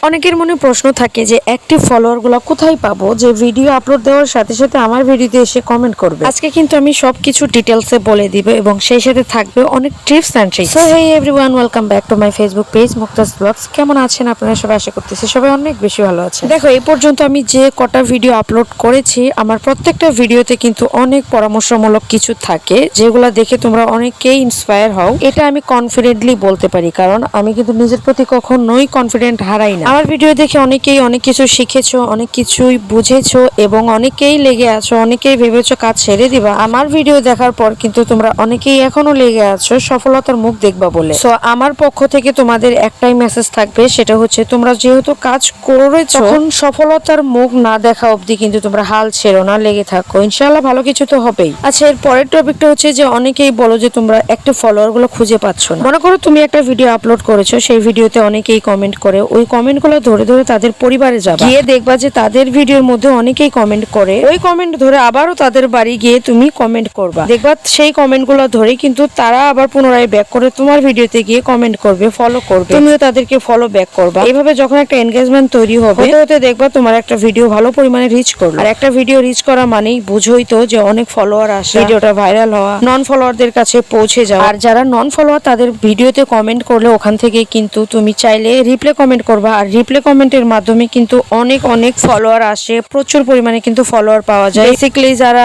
অনেকের মনে প্রশ্ন থাকে যে অ্যাক্টিভ ফলোয়ারগুলো কোথায় পাবো, যে ভিডিও আপলোড দেওয়ার সাথে সাথে আমার ভিডিওতে এসে কমেন্ট করবে। আজকে কিন্তু আমি সবকিছু ডিটেলসে বলে দিব এবং সেই সাথে থাকবে অনেক tips and tricks. So hey everyone, welcome back to my Facebook page Muktaj blogs. কেমন আছেন আপনারা সবাই? আশা করতেছি সবাই অনেক বেশি ভালো আছেন। দেখো, এই পর্যন্ত আমি যে কটা ভিডিও আপলোড করেছি, আমার প্রত্যেকটা ভিডিওতে কিন্তু অনেক পরামর্শমূলক কিছু থাকে, যেগুলো দেখে তোমরা অনেকেই ইন্সপায়ার হও। এটা আমি কনফিডেন্টলি বলতে পারি, কারণ আমি কিন্তু নিজের প্রতি কখনোই কনফিডেন্ট হারাই না। আমার ভিডিও দেখে অনেকেই অনেক কিছু শিখেছো, অনেক কিছুই বুঝেছো এবং অনেকেই লেগে আছো, অনেকেই ভেবেছো কাজ ছেড়ে দিবা। আমার ভিডিও দেখার পর কিন্তু তোমরা অনেকেই এখনো লেগে আছো সফলতার মুখ দেখবা বলে। সো আমার পক্ষ থেকে তোমাদের একটাই মেসেজ থাকবে, সেটা হচ্ছে তোমরা যেহেতু কাজ করেছো, তখন সফলতার মুখ না দেখা অবধি কিন্তু তোমরা হাল ছেড়ো না, লেগে থাকো, ইনশাআল্লাহ ভালো কিছু তো হবেই। আচ্ছা, এর পরের টপিকটা হচ্ছে যে অনেকেই বলো যে তোমরা একটা ফলোয়ার গুলো খুঁজে পাচ্ছ না। মনে করো তুমি একটা ভিডিও আপলোড করেছো, সেই ভিডিওতে অনেকেই কমেন্ট করে, ওই কমেন্টগুলো ধরে ধরে তাদের পরিবারে যাবে, গিয়ে দেখবা যে তাদের ভিডিওর মধ্যে অনেকেই কমেন্ট করে, ওই কমেন্ট ধরে আবারও তাদের বাড়ি গিয়ে তুমি কমেন্ট করবা। দেখবা সেই কমেন্টগুলো ধরে কিন্তু তারা আবার পুনরায় ব্যাক করে তোমার ভিডিওতে গিয়ে কমেন্ট করবে, ফলো করবে, তুমিও তাদেরকে ফলো ব্যাক করবা। এইভাবে যখন একটা এনগেজমেন্ট তৈরি হবে, হতে দেখবা তোমার একটা ভিডিও ভালো পরিমাণে রিচ করলো। আর একটা ভিডিও রিচ করা মানেই বুঝোই তো যে অনেক ফলোয়ার আসে, ভিডিওটা ভাইরাল হওয়া, নন ফলোয়ারদের কাছে পৌঁছে যাওয়া। আর যারা নন ফলোয়ার তাদের ভিডিওতে কমেন্ট করলে ওখান থেকে কিন্তু তুমি চাইলে রিপ্লে কমেন্ট করবা, আর রিপ্লে কমেন্টের মাধ্যমে কিন্তু অনেক অনেক ফলোয়ার আসে, প্রচুর পরিমাণে কিন্তু ফলোয়ার পাওয়া যায়। বেসিক্যালি যারা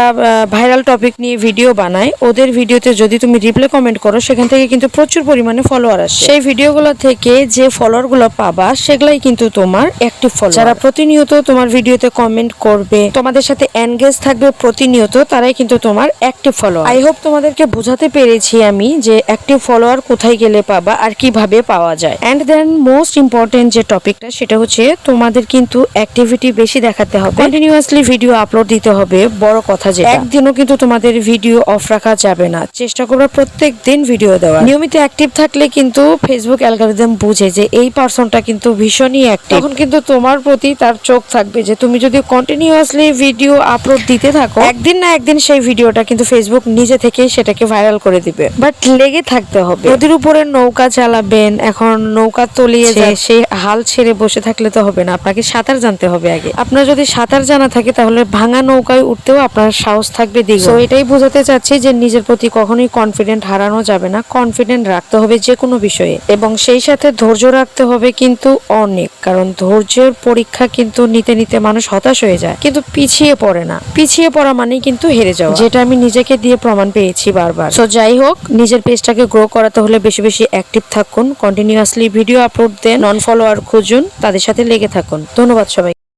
ভাইরাল টপিক নিয়ে ভিডিও বানায়, ওদের ভিডিওতে যদি তুমি রিপ্লে কমেন্ট করো, সেখান থেকে কিন্তু প্রচুর পরিমাণে ফলোয়ার আসে। সেই ভিডিওগুলো থেকে যে ফলোয়ার গুলো পাবা, সেগুলাই কিন্তু তোমার অ্যাক্টিভ ফলোয়ার। যারা প্রতিনিয়ত তোমার ভিডিওতে কমেন্ট করবে, তোমাদের সাথে এনগেজ থাকবে প্রতিনিয়ত, তারাই কিন্তু তোমার অ্যাক্টিভ ফলোয়ার। আই হোপ তোমাদেরকে বোঝাতে পেরেছি আমি যে অ্যাক্টিভ ফলোয়ার কোথায় গেলে পাবা আর কিভাবে পাওয়া যায়। এন্ড দেন মোস্ট ইম্পর্টেন্ট যে টপিকটা, সেটা হচ্ছে তোমাদের কিন্তু অ্যাক্টিভিটি বেশি দেখাতে হবে, কন্টিনিউয়াসলি ভিডিও আপলোড দিতে হবে। বড় কথা, যে একদিনও কিন্তু তোমাদের ভিডিও অফ রাখা যাবে না, চেষ্টা করবে প্রত্যেক দিন ভিডিও দেওয়া। নিয়মিত অ্যাক্টিভ থাকলে কিন্তু ফেসবুক অ্যালগরিদম বুঝে যে এই পারসনটা কিন্তু ভীষণই অ্যাক্টিভ, তখন কিন্তু তোমার প্রতি তার চোখ থাকবে যে তুমি যদি কন্টিনিউয়াসলি ভিডিও আপলোড দিতে থাকো, একদিন না একদিন সেই ভিডিওটা কিন্তু ফেসবুক নিজে থেকেই সেটাকে ভাইরাল করে দিবে। বাট লেগে থাকতে হবে। নদীর উপরে নৌকা চালাবেন, এখন নৌকা তলিয়ে যায়, সেই হাল ছেড়ে বসে থাকলে তো হবে না, আপনাকে সাঁতার জানতে হবে আগে। আপনার যদি সাঁতার জানা থাকে, তাহলে ভাঙা নৌকায় উঠতেও আপনার সাহস থাকবে দ্বিগুণ। তো এটাই বোঝাতে চাচ্ছি যে নিজের প্রতি কখনোই কনফিডেন্ট হারানো যাবে না, কনফিডেন্ট রাখতে হবে যে কোনো বিষয়ে, এবং সেই সাথে ধৈর্য রাখতে হবে কিন্তু অনেক, কারণ ধৈর্যের পরীক্ষা কিন্তু নিতে নিতে মানুষ হতাশ হয়ে যায়, কিন্তু পিছিয়ে পড়ে না। পিছিয়ে পড়া মানেই কিন্তু হেরে যাওয়া, যেটা আমি নিজেকে দিয়ে প্রমাণ পেয়েছি বারবার। তো যাই হোক, নিজের পেজটাকে গ্রো করাতে হলে বেশি বেশি অ্যাক্টিভ থাকুন, কন্টিনিউয়াসলি ভিডিও আপলোড দেন, নন ফলোয়ার খুঁজুন, তাদের সাথে লেগে থাকুন। ধন্যবাদ সবাই।